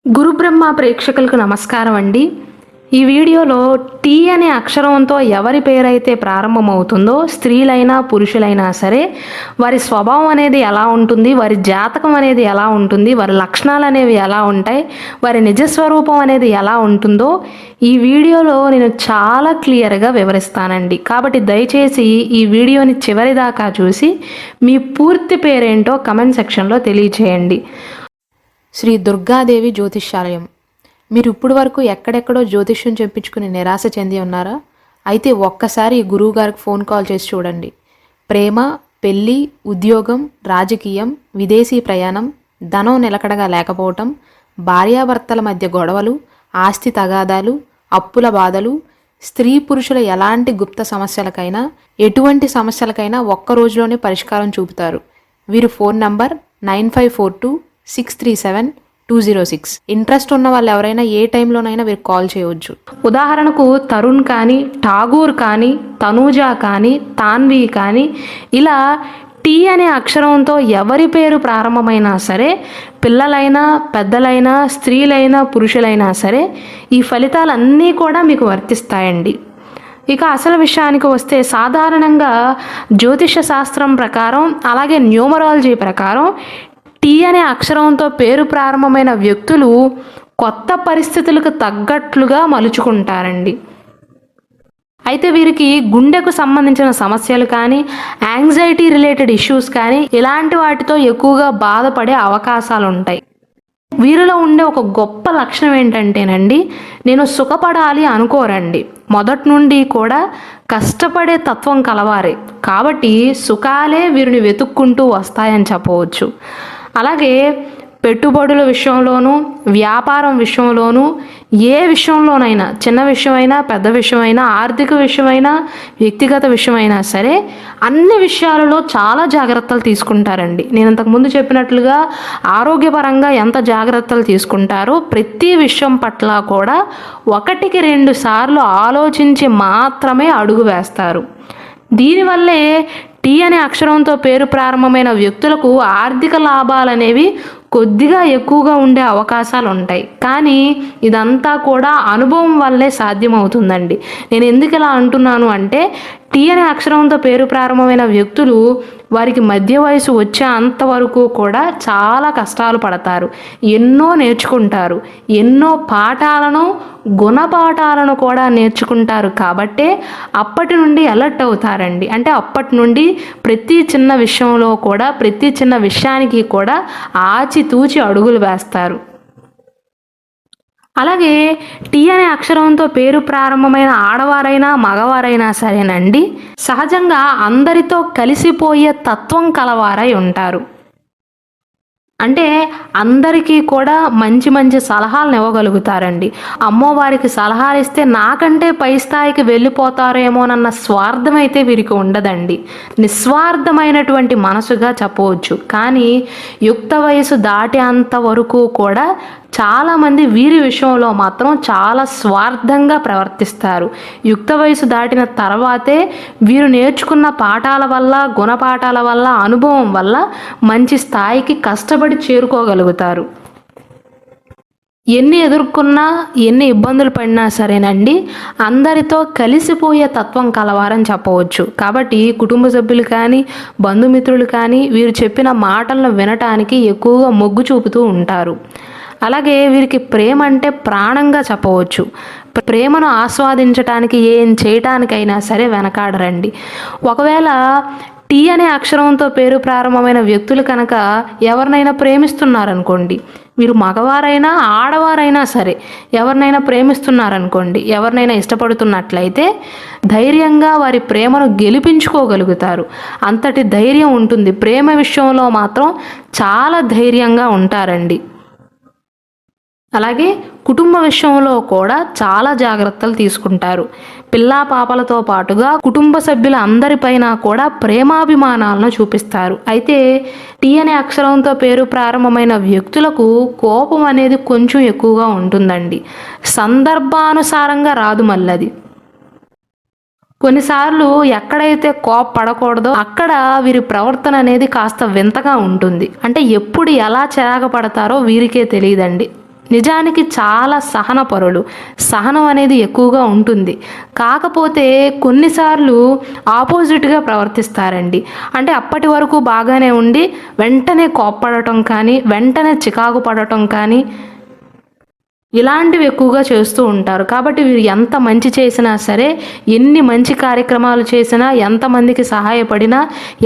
గురుబ్రహ్మ ప్రేక్షకులకు నమస్కారం అండి. ఈ వీడియోలో టీ అనే అక్షరంతో ఎవరి పేరైతే ప్రారంభమవుతుందో స్త్రీలైనా పురుషులైనా సరే వారి స్వభావం అనేది ఎలా ఉంటుంది, వారి జాతకం అనేది ఎలా ఉంటుంది, వారి లక్షణాలు అనేవి ఎలా ఉంటాయి, వారి నిజస్వరూపం అనేది ఎలా ఉంటుందో ఈ వీడియోలో నేను చాలా క్లియర్గా వివరిస్తానండి. కాబట్టి దయచేసి ఈ వీడియోని చివరి దాకా చూసి మీ పూర్తి పేరేంటో కమెంట్ సెక్షన్లో తెలియచేయండి. శ్రీ దుర్గాదేవి జ్యోతిష్యాలయం. మీరు ఇప్పుడు వరకు ఎక్కడెక్కడో జ్యోతిష్యం చెప్పించుకుని నిరాశ చెంది ఉన్నారా? అయితే ఒక్కసారి గురువు గారికి ఫోన్ కాల్ చేసి చూడండి. ప్రేమ, పెళ్ళి, ఉద్యోగం, రాజకీయం, విదేశీ ప్రయాణం, ధనం నిలకడగా లేకపోవటం, భార్యాభర్తల మధ్య గొడవలు, ఆస్తి తగాదాలు, అప్పుల బాధలు, స్త్రీ పురుషుల ఎలాంటి గుప్త సమస్యలకైనా ఎటువంటి సమస్యలకైనా ఒక్క రోజులోనే పరిష్కారం చూపుతారు. వీరు ఫోన్ నంబర్ 9542637206. ఇంట్రెస్ట్ ఉన్న వాళ్ళు ఎవరైనా ఏ టైంలోనైనా వీరికి కాల్ చేయవచ్చు. ఉదాహరణకు తరుణ్ కానీ, ఠాగూర్ కానీ, తనూజా కానీ, తాన్వి కానీ ఇలా టీ అనే అక్షరంతో ఎవరి పేరు ప్రారంభమైనా సరే, పిల్లలైనా పెద్దలైనా స్త్రీలైనా పురుషులైనా సరే ఈ ఫలితాలన్నీ కూడా మీకు వర్తిస్తాయండి. ఇక అసలు విషయానికి వస్తే సాధారణంగా జ్యోతిష శాస్త్రం ప్రకారం అలాగే న్యూమరాలజీ ప్రకారం టీ అనే అక్షరంతో పేరు ప్రారంభమైన వ్యక్తులు కొత్త పరిస్థితులకు తగ్గట్లుగా మలుచుకుంటారండి. అయితే వీరికి గుండెకు సంబంధించిన సమస్యలు కానీ, యాంగ్జైటీ రిలేటెడ్ ఇష్యూస్ కానీ ఇలాంటి వాటితో ఎక్కువగా బాధపడే అవకాశాలు ఉంటాయి. వీరిలో ఉండే ఒక గొప్ప లక్షణం ఏంటంటేనండి, నేను సుఖపడాలి అనుకోరండి. మొదటి నుండి కూడా కష్టపడే తత్వం కలవారే కాబట్టి సుఖాలే వీరిని వెతుక్కుంటూ వస్తాయని చెప్పవచ్చు. అలాగే పెట్టుబడుల విషయంలోనూ, వ్యాపారం విషయంలోనూ, ఏ విషయంలోనైనా, చిన్న విషయమైనా పెద్ద విషయమైనా, ఆర్థిక విషయమైనా వ్యక్తిగత విషయమైనా సరే అన్ని విషయాలలో చాలా జాగ్రత్తలు తీసుకుంటారండి. నేను ఇంతకుముందు చెప్పినట్లుగా ఆరోగ్యపరంగా ఎంత జాగ్రత్తలు తీసుకుంటారో ప్రతి విషయం పట్ల కూడా 1-2 సార్లు ఆలోచించి మాత్రమే అడుగు వేస్తారు. దీనివల్లే టీ అనే అక్షరంతో పేరు ప్రారంభమైన వ్యక్తులకు ఆర్థిక లాభాలు అనేవి కొద్దిగా ఎక్కువగా ఉండే అవకాశాలు ఉంటాయి. కానీ ఇదంతా కూడా అనుభవం వల్లే సాధ్యమవుతుందండి. నేను ఎందుకు ఇలా అంటున్నాను అంటే, టీ అనే అక్షరంతో పేరు ప్రారంభమైన వ్యక్తులు వారికి మధ్య వయసు వచ్చే అంతవరకు కూడా చాలా కష్టాలు పడతారు, ఎన్నో నేర్చుకుంటారు, ఎన్నో పాఠాలను గుణపాఠాలను కూడా నేర్చుకుంటారు. కాబట్టే అప్పటి నుండి అలర్ట్ అవుతారండి. అంటే అప్పటి నుండి ప్రతి చిన్న విషయంలో కూడా, ప్రతి చిన్న విషయానికి కూడా ఆచితూచి అడుగులు వేస్తారు. అలాగే టీ అనే అక్షరంతో పేరు ప్రారంభమైన ఆడవారైనా మగవారైనా సరేనండి, సహజంగా అందరితో కలిసిపోయే తత్వం కలవారై ఉంటారు. అంటే అందరికీ కూడా మంచి మంచి సలహాలను ఇవ్వగలుగుతారండి. అమ్మవారికి సలహాలు ఇస్తే నాకంటే పై స్థాయికి వెళ్ళిపోతారేమోనన్న స్వార్థం అయితే వీరికి ఉండదండి. నిస్వార్థమైనటువంటి మనసుగా చెప్పవచ్చు. కానీ యుక్త వయసు దాటేంత వరకు కూడా చాలామంది వీరి విషయంలో మాత్రం చాలా స్వార్థంగా ప్రవర్తిస్తారు. యుక్త వయసు దాటిన తర్వాతే వీరు నేర్చుకున్న పాఠాల వల్ల, గుణపాఠాల వల్ల, అనుభవం వల్ల మంచి స్థాయికి కష్టపడి చేరుకోగలుగుతారు. ఎన్ని ఎదుర్కొన్నా, ఎన్ని ఇబ్బందులు పడినా సరేనండి, అందరితో కలిసిపోయే తత్వం కలవారని చెప్పవచ్చు. కాబట్టి కుటుంబ సభ్యులు కానీ, బంధుమిత్రులు కానీ వీరు చెప్పిన మాటలను వినటానికి ఎక్కువగా మొగ్గు చూపుతూ ఉంటారు. అలాగే వీరికి ప్రేమ అంటే ప్రాణంగా చెప్పవచ్చు. ప్రేమను ఆస్వాదించటానికి ఏం చేయటానికైనా సరే వెనకాడరండి. ఒకవేళ టీ అనే అక్షరంతో పేరు ప్రారంభమైన వ్యక్తులు కనుక ఎవరినైనా ప్రేమిస్తున్నారనుకోండి, మీరు మగవారైనా ఆడవారైనా సరే ఎవరినైనా ప్రేమిస్తున్నారనుకోండి, ఎవరినైనా ఇష్టపడుతున్నట్లయితే ధైర్యంగా వారి ప్రేమను గెలిపించుకోగలుగుతారు. అంతటి ధైర్యం ఉంటుంది. ప్రేమ విషయంలో మాత్రం చాలా ధైర్యంగా ఉంటారండి. అలాగే కుటుంబ విషయంలో కూడా చాలా జాగ్రత్తలు తీసుకుంటారు. పిల్లా పాపలతో పాటుగా కుటుంబ సభ్యుల అందరిపైన కూడా ప్రేమాభిమానాలను చూపిస్తారు. అయితే టీ అనే అక్షరంతో పేరు ప్రారంభమైన వ్యక్తులకు కోపం అనేది కొంచెం ఎక్కువగా ఉంటుందండి. సందర్భానుసారంగా రాదు మళ్ళది. కొన్నిసార్లు ఎక్కడైతే కోపపడకూడదో అక్కడ వీరి ప్రవర్తన అనేది కాస్త వింతగా ఉంటుంది. అంటే ఎప్పుడు ఎలా చిరాకు పడతారో వీరికే తెలియదండి. నిజానికి చాలా సహనపరులు. సహనం అనేది ఎక్కువగా ఉంటుంది. కాకపోతే కొన్నిసార్లు ఆపోజిట్‌గా ప్రవర్తిస్తారండి. అంటే అప్పటి వరకు బాగానే ఉండి వెంటనే కోప్పడటం కానీ, వెంటనే చికాకు పడటం కానీ ఇలాంటివి ఎక్కువగా చేస్తూ ఉంటారు. కాబట్టి వీరు ఎంత మంచి చేసినా సరే, ఎన్ని మంచి కార్యక్రమాలు చేసినా, ఎంతమందికి సహాయపడినా,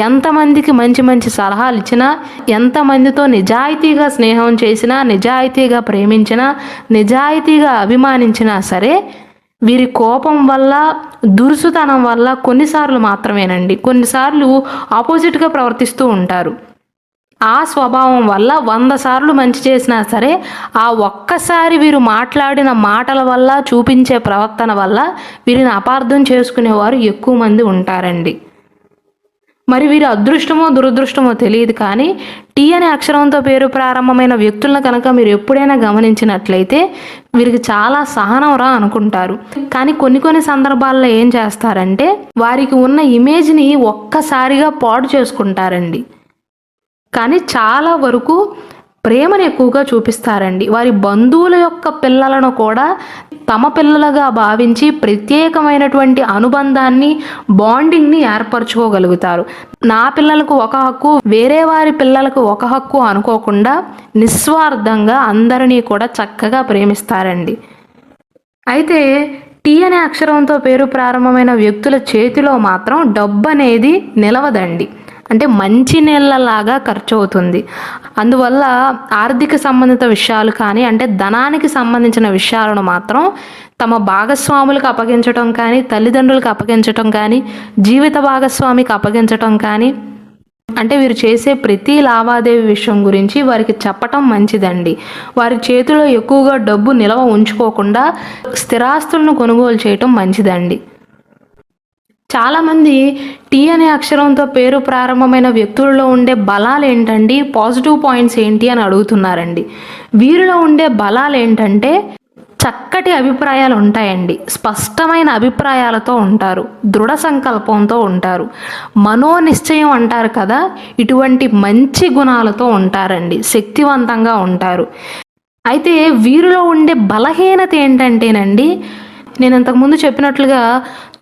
ఎంతమందికి మంచి మంచి సలహాలు ఇచ్చినా, ఎంతమందితో నిజాయితీగా స్నేహం చేసినా, నిజాయితీగా ప్రేమించినా, నిజాయితీగా అభిమానించినా సరే, వీరి కోపం వల్ల, దురుసుతనం వల్ల కొన్నిసార్లు మాత్రమేనండి. కొన్నిసార్లు ఆపోజిట్‌గా ప్రవర్తిస్తూ ఉంటారు. ఆ స్వభావం వల్ల 100 సార్లు మంచి చేసినా సరే, ఆ ఒక్కసారి వీరు మాట్లాడిన మాటల వల్ల, చూపించే ప్రవర్తన వల్ల వీరిని అపార్థం చేసుకునేవారు ఎక్కువ మంది ఉంటారండి. మరి వీరి అదృష్టమో, దురదృష్టమో తెలియదు కానీ, టీ అనే అక్షరంతో పేరు ప్రారంభమైన వ్యక్తులను కనుక మీరు ఎప్పుడైనా గమనించినట్లయితే, వీరికి చాలా సహనం రా అనుకుంటారు. కానీ కొన్ని సందర్భాల్లో ఏం చేస్తారంటే, వారికి ఉన్న ఇమేజ్‌ని ఒక్కసారిగా పాడు చేసుకుంటారండి. కానీ చాలా వరకు ప్రేమను ఎక్కువగా చూపిస్తారండి. వారి బంధువుల యొక్క పిల్లలను కూడా తమ పిల్లలుగా భావించి ప్రత్యేకమైనటువంటి అనుబంధాన్ని, బాండింగ్‌ని ఏర్పరచుకోగలుగుతారు. నా పిల్లలకు ఒక హక్కు, వేరే వారి పిల్లలకు ఒక హక్కు అనుకోకుండా నిస్వార్థంగా అందరినీ కూడా చక్కగా ప్రేమిస్తారండి. అయితే టీ అనే అక్షరంతో పేరు ప్రారంభమైన వ్యక్తుల చేతిలో మాత్రం డబ్బనేది నిలవదండి. అంటే మంచి నీళ్ళలాగా ఖర్చవుతుంది. అందువల్ల ఆర్థిక సంబంధిత విషయాలు కానీ, అంటే ధనానికి సంబంధించిన విషయాలను మాత్రం తమ భాగస్వాములకు అప్పగించటం కానీ, తల్లిదండ్రులకు అప్పగించటం కానీ, జీవిత భాగస్వామికి అప్పగించటం కానీ, అంటే వీరు చేసే ప్రతి లావాదేవీ విషయం గురించి వారికి చెప్పటం మంచిదండి. వారి చేతిలో ఎక్కువగా డబ్బు నిలవ ఉంచుకోకుండా స్థిరాస్తులను కొనుగోలు చేయటం మంచిదండి. చాలామంది టీ అనే అక్షరంతో పేరు ప్రారంభమైన వ్యక్తులలో ఉండే బలాలు ఏంటండి, పాజిటివ్ పాయింట్స్ ఏంటి అని అడుగుతున్నారండి. వీరిలో ఉండే బలాలు ఏంటంటే చక్కటి అభిప్రాయాలు ఉంటాయండి. స్పష్టమైన అభిప్రాయాలతో ఉంటారు. దృఢ సంకల్పంతో ఉంటారు. మనోనిశ్చయం అంటారు కదా, ఇటువంటి మంచి గుణాలతో ఉంటారండి. శక్తివంతంగా ఉంటారు. అయితే వీరిలో ఉండే బలహీనత ఏంటంటేనండి, నేను ఇంతకుముందు చెప్పినట్లుగా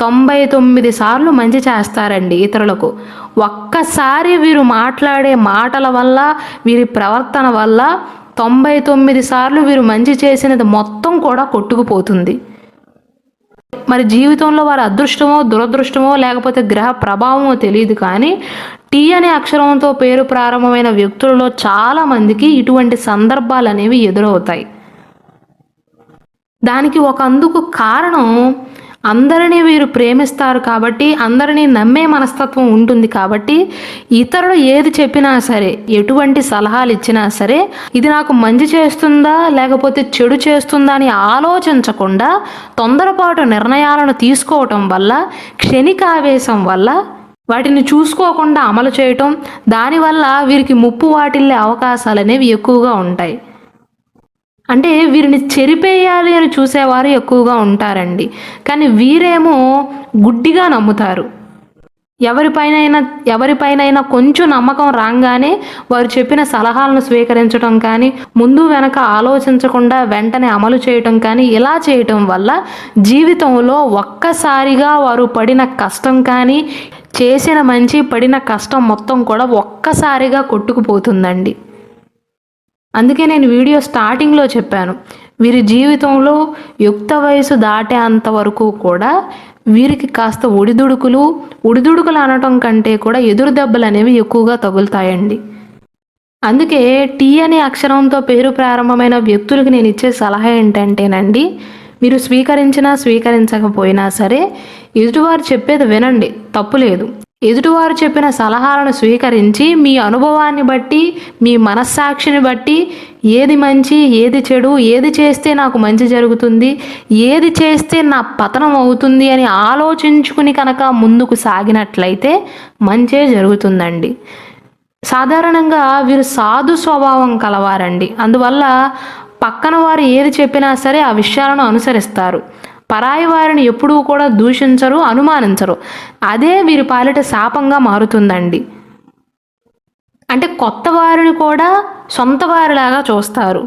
99 సార్లు మంచి చేస్తారండి ఇతరులకు. ఒక్కసారి వీరు మాట్లాడే మాటల వల్ల, వీరి ప్రవర్తన వల్ల 99 సార్లు వీరు మంచి చేసినది మొత్తం కూడా కొట్టుకుపోతుంది. మరి జీవితంలో వారి అదృష్టమో, దురదృష్టమో, లేకపోతే గ్రహ ప్రభావమో తెలియదు కానీ, టీ అనే అక్షరంతో పేరు ప్రారంభమైన వ్యక్తులలో చాలామందికి ఇటువంటి సందర్భాలు అనేవి ఎదురవుతాయి. దానికి అందుకు కారణం, అందరినీ వీరు ప్రేమిస్తారు కాబట్టి, అందరినీ నమ్మే మనస్తత్వం ఉంటుంది కాబట్టి, ఇతరులు ఏది చెప్పినా సరే, ఎటువంటి సలహాలు ఇచ్చినా సరే, ఇది నాకు మంచి చేస్తుందా లేకపోతే చెడు చేస్తుందా అని ఆలోచించకుండా తొందరపాటు నిర్ణయాలను తీసుకోవటం వల్ల, క్షణికావేశం వల్ల వాటిని చూసుకోకుండా అమలు చేయటం, దానివల్ల వీరికి ముప్పు వాటిల్లే అవకాశాలు అనేవి ఎక్కువగా ఉంటాయి. అంటే వీరిని చెరిపేయాలి అని చూసేవారు ఎక్కువగా ఉంటారండి. కానీ వీరేమో గుడ్డిగా నమ్ముతారు. ఎవరిపైనైనా కొంచెం నమ్మకం రాగానే వారు చెప్పిన సలహాలను స్వీకరించడం కానీ, ముందు వెనక ఆలోచించకుండా వెంటనే అమలు చేయటం కానీ, ఇలా చేయటం వల్ల జీవితంలో ఒక్కసారిగా వారు పడిన కష్టం కానీ, చేసిన మంచి, పడిన కష్టం మొత్తం కూడా ఒక్కసారిగా కొట్టుకుపోతుందండి. అందుకే నేను వీడియో స్టార్టింగ్లో చెప్పాను, వీరి జీవితంలో యుక్త వయసు దాటేంత వరకు కూడా వీరికి కాస్త ఒడిదుడుకులు అనటం కంటే కూడా ఎదురు దెబ్బలు అనేవి ఎక్కువగా తగులుతాయండి. అందుకే టీ అనే అక్షరంతో పేరు ప్రారంభమైన వ్యక్తులకు నేను ఇచ్చే సలహా ఏంటంటేనండి, మీరు స్వీకరించినా స్వీకరించకపోయినా సరే ఎదుటివారు చెప్పేది వినండి, తప్పులేదు. ఎదుటివారు చెప్పిన సలహాలను స్వీకరించి మీ అనుభవాన్ని బట్టి, మీ మనస్సాక్షిని బట్టి ఏది మంచి, ఏది చెడు, ఏది చేస్తే నాకు మంచి జరుగుతుంది, ఏది చేస్తే నా పతనం అవుతుంది అని ఆలోచించుకుని కనుక ముందుకు సాగినట్లయితే మంచే జరుగుతుందండి. సాధారణంగా వీరు సాధు స్వభావం కలవారండి. అందువల్ల పక్కన వారు ఏది చెప్పినా సరే ఆ విషయాలను అనుసరిస్తారు. పరాయి వారిని ఎప్పుడూ కూడా దూషించరు, అనుమానించరు. అదే వీరి పాలిట శాపంగా మారుతుందండి. అంటే కొత్త వారిని కూడా సొంత వారిలాగా చూస్తారు.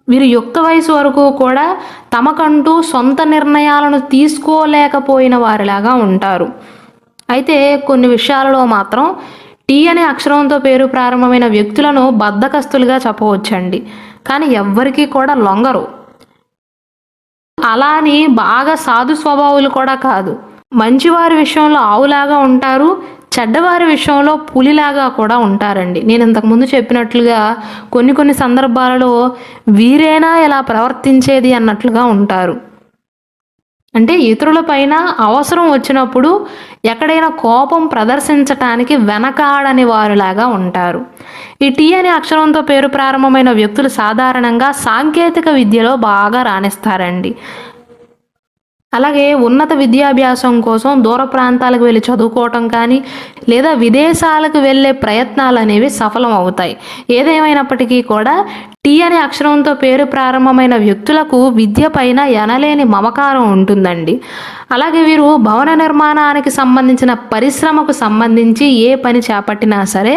వీరు యుక్త వయసు వరకు కూడా తమకంటూ సొంత నిర్ణయాలను తీసుకోలేకపోయిన వారిలాగా ఉంటారు. అయితే కొన్ని విషయాలలో మాత్రం టీ అనే అక్షరంతో పేరు ప్రారంభమైన వ్యక్తులను బద్ధకస్తులుగా చెప్పవచ్చండి. కానీ ఎవ్వరికీ కూడా లొంగరు. అలా అని బాగా సాధు స్వభావులు కూడా కాదు. మంచివారి విషయంలో ఆవులాగా ఉంటారు, చెడ్డవారి విషయంలో పులిలాగా కూడా ఉంటారండి. నేను ఇంతకుముందు చెప్పినట్లుగా కొన్ని సందర్భాలలో వీరేనా ఇలా ప్రవర్తించేది అన్నట్లుగా ఉంటారు. అంటే ఇతరులపైన అవసరం వచ్చినప్పుడు ఎక్కడైనా కోపం ప్రదర్శించటానికి వెనకాడని వారిలాగా ఉంటారు. ఈ టీ అనే అక్షరంతో పేరు ప్రారంభమైన వ్యక్తులు సాధారణంగా సాంకేతిక విద్యలో బాగా రాణిస్తారండి. అలాగే ఉన్నత విద్యాభ్యాసం కోసం దూర ప్రాంతాలకు వెళ్ళి చదువుకోవటం కానీ లేదా విదేశాలకు వెళ్ళే ప్రయత్నాలు అనేవి సఫలం అవుతాయి. ఏదేమైనప్పటికీ కూడా టీ అనే అక్షరంతో పేరు ప్రారంభమైన వ్యక్తులకు విద్య పైన ఎనలేని మమకారం ఉంటుందండి. అలాగే వీరు భవన నిర్మాణానికి సంబంధించిన పరిశ్రమకు సంబంధించి ఏ పని చేపట్టినా సరే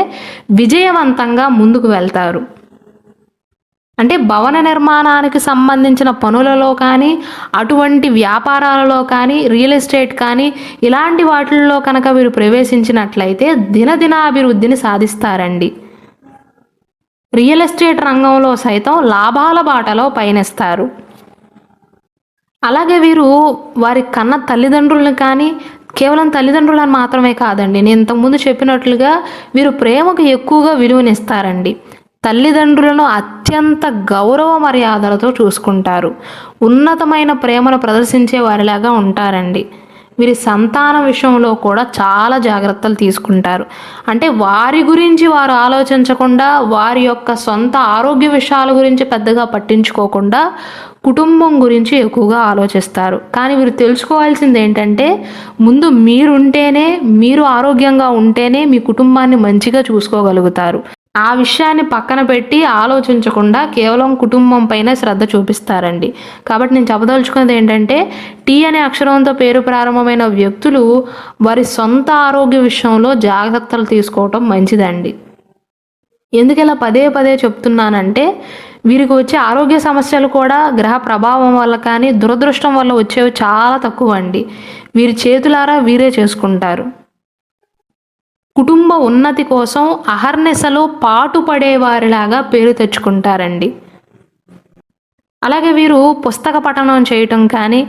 విజయవంతంగా ముందుకు వెళ్తారు. అంటే భవన నిర్మాణానికి సంబంధించిన పనులలో కానీ అటువంటి వ్యాపారాలలో కానీ రియల్ ఎస్టేట్ కానీ ఇలాంటి వాటిల్లో కనుక వీరు ప్రవేశించినట్లయితే దినదినాభివృద్ధిని సాధిస్తారండి. రియల్ ఎస్టేట్ రంగంలో సైతం లాభాల బాటలో పయనిస్తారు. అలాగే వీరు వారి కన్న తల్లిదండ్రులను కానీ కేవలం తల్లిదండ్రులను మాత్రమే కాదండి, నేను ఇంతకుముందు చెప్పినట్లుగా వీరు ప్రేమకు ఎక్కువగా విలువనిస్తారండి. తల్లిదండ్రులను అత్యంత గౌరవ మర్యాదలతో చూసుకుంటారు. ఉన్నతమైన ప్రేమను ప్రదర్శించే వారిలాగా ఉంటారండి. వీరి సంతానం విషయంలో కూడా చాలా జాగ్రత్తలు తీసుకుంటారు. అంటే వారి గురించి వారు ఆలోచించకుండా వారి యొక్క సొంత ఆరోగ్య విషయాల గురించి పెద్దగా పట్టించుకోకుండా కుటుంబం గురించి ఎక్కువగా ఆలోచిస్తారు. కానీ వీరు తెలుసుకోవాల్సింది ఏంటంటే ముందు మీరుంటేనే, మీరు ఆరోగ్యంగా ఉంటేనే మీ కుటుంబాన్ని మంచిగా చూసుకోగలుగుతారు. ఆ విషయాన్ని పక్కన పెట్టి ఆలోచించకుండా కేవలం కుటుంబం పైన శ్రద్ధ చూపిస్తారండి. కాబట్టి నేను చెప్పదలుచుకున్నది ఏంటంటే టీ అనే అక్షరంతో పేరు ప్రారంభమైన వ్యక్తులు వారి సొంత ఆరోగ్య విషయంలో జాగ్రత్తలు తీసుకోవటం మంచిదండి. ఎందుకు ఇలా పదే చెప్తున్నానంటే వీరికి వచ్చే ఆరోగ్య సమస్యలు కూడా గ్రహ ప్రభావం వల్ల కానీ దురదృష్టం వల్ల వచ్చేవి చాలా తక్కువ అండి. వీరి చేతులారా వీరే చేసుకుంటారు. కుటుంబ ఉన్నతి కోసం అహర్నిశలో పాటుపడేవారిలాగా పేరు తెచ్చుకుంటారండి. అలాగే వీరు పుస్తక పఠనం చేయటం కానీ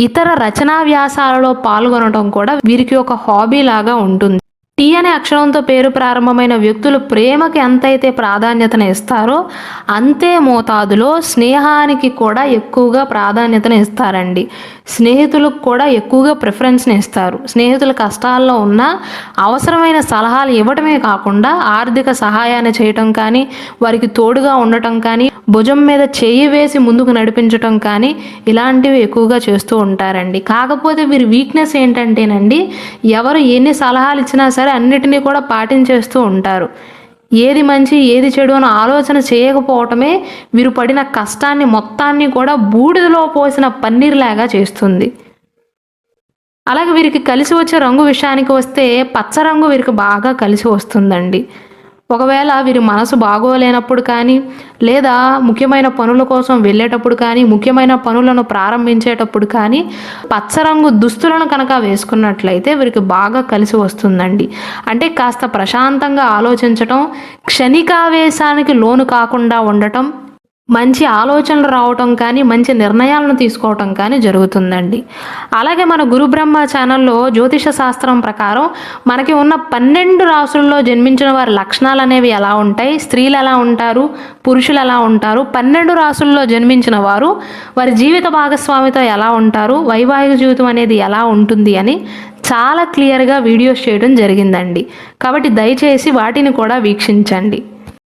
ఇతర రచనా వ్యాసాలలో పాల్గొనడం కూడా వీరికి ఒక హాబీ లాగా ఉంటుంది. టీ అనే అక్షరంతో పేరు ప్రారంభమైన వ్యక్తులు ప్రేమకి ఎంతైతే ప్రాధాన్యతను ఇస్తారో అంతే మోతాదులో స్నేహానికి కూడా ఎక్కువగా ప్రాధాన్యతను ఇస్తారండి. స్నేహితులకు కూడా ఎక్కువగా ప్రిఫరెన్స్ని ఇస్తారు. స్నేహితుల కష్టాల్లో ఉన్న అవసరమైన సలహాలు ఇవ్వటమే కాకుండా ఆర్థిక సహాయాన్ని చేయటం కానీ వారికి తోడుగా ఉండటం కానీ భుజం మీద చెయ్యి వేసి ముందుకు నడిపించటం కానీ ఇలాంటివి ఎక్కువగా చేస్తూ ఉంటారండి. కాకపోతే వీరి వీక్నెస్ ఏంటంటేనండి ఎవరు ఎన్ని సలహాలు ఇచ్చినా సరే అన్నిటినీ కూడా పాటించేస్తూ ఉంటారు. ఏది మంచి ఏది చెడు అని ఆలోచన చేయకపోవటమే వీరు పడిన కష్టాన్ని మొత్తాన్ని కూడా బూడిదలో పోసిన పన్నీర్లాగా చేస్తుంది. అలాగే వీరికి కలిసి వచ్చే రంగు విషయానికి వస్తే పచ్చ రంగు వీరికి బాగా కలిసి వస్తుందండి. ఒకవేళ వీరి మనసు బాగోలేనప్పుడు కానీ లేదా ముఖ్యమైన పనుల కోసం వెళ్ళేటప్పుడు కానీ ముఖ్యమైన పనులను ప్రారంభించేటప్పుడు కానీ పచ్చరంగు దుస్తులను కనుక వేసుకున్నట్లయితే వీరికి బాగా కలిసి వస్తుందండి. అంటే కాస్త ప్రశాంతంగా ఆలోచించటం, క్షణికావేశానికి లోను కాకుండా ఉండటం, మంచి ఆలోచనలు రావటం కానీ మంచి నిర్ణయాలను తీసుకోవటం కానీ జరుగుతుందండి. అలాగే మన గురు బ్రహ్మ ఛానల్లో జ్యోతిష శాస్త్రం ప్రకారం మనకి ఉన్న 12 రాసుల్లో జన్మించిన వారి లక్షణాలు అనేవి ఎలా ఉంటాయి, స్త్రీలు ఎలా ఉంటారు, పురుషులు ఎలా ఉంటారు, 12 రాసుల్లో జన్మించిన వారు వారి జీవిత భాగస్వామితో ఎలా ఉంటారు, వైవాహిక జీవితం అనేది ఎలా ఉంటుంది అని చాలా క్లియర్గా వీడియోస్ చేయడం జరిగిందండి. కాబట్టి దయచేసి వాటిని కూడా వీక్షించండి.